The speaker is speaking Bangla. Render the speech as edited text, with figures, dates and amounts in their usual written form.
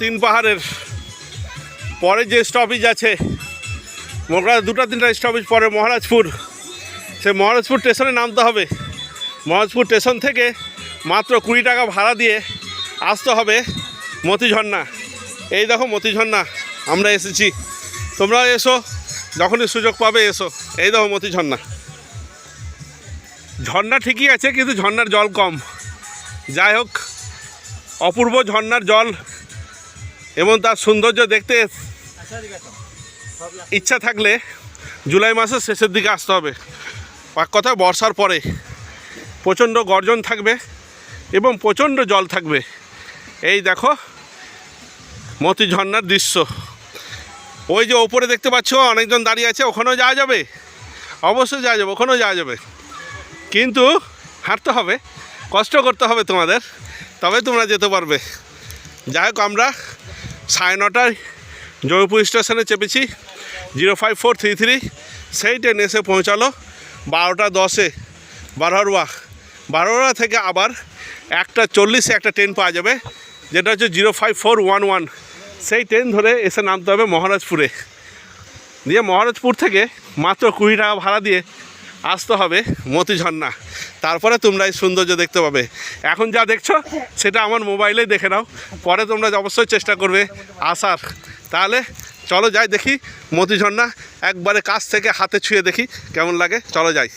তিন পাহাড়ের পরে যে স্টপেজ আছে, মোগরা দুটা তিনটা স্টপেজ পরে মহারাজপুর, সে মহারাজপুর স্টেশনে নামতে হবে। মহারাজপুর স্টেশন থেকে মাত্র 20 টাকা ভাড়া দিয়ে আসতে হবে মতিঝর্ণা। এই দেখো মতিঝর্ণা, আমরা এসেছি, তোমরা এসো, যখনই সুযোগ পাবে এসো। এই দেখো মতিঝর্ণা। ঝর্ণা ঠিকই আছে, কিন্তু ঝর্ণার জল কম। যাই হোক, অপূর্ব ঝর্ণার জল এবং তার সৌন্দর্য দেখতে ইচ্ছা থাকলে জুলাই মাসের শেষের দিকে আসতে হবে। এক কথা, বর্ষার পরে প্রচণ্ড গর্জন থাকবে এবং প্রচণ্ড জল থাকবে। এই দেখো মতিঝর্ণার দৃশ্য। ওই যে ওপরে দেখতে পাচ্ছ অনেকজন দাঁড়িয়ে আছে, ওখানেও যাওয়া যাবে, অবশ্যই যাওয়া যাবে, ওখানেও যাওয়া যাবে, কিন্তু হাঁটতে হবে, কষ্ট করতে হবে তোমাদের, তবে তোমরা যেতে পারবে। যাই হোক, আমরা 9:30 জয়পুর স্টেশনে চেপেছি। 05433 সেই ট্রেন এসে পৌঁছালো 12:10-এ বারোয়া থেকে আবার 1:40-এ একটা ট্রেন পাওয়া যাবে, যেটা হচ্ছে 05411। সেই ট্রেন ধরে এসে নামতে হবে মহারাজপুরে। দিয়ে মহারাজপুর থেকে মাত্র 20 টাকা ভাড়া দিয়ে আসতে হবে মতিঝর্ণা। তারপরে তোমরা এই সৌন্দর্য দেখতে পাবে। এখন যা দেখছো সেটা আমার মোবাইলেই দেখে নাও, পরে তোমরা অবশ্যই চেষ্টা করবে আসার। তাহলে চলো যাই, দেখি মতিঝর্ণা একবারে কাছ থেকে হাতে ছুঁয়ে দেখি কেমন লাগে। চলো যাই।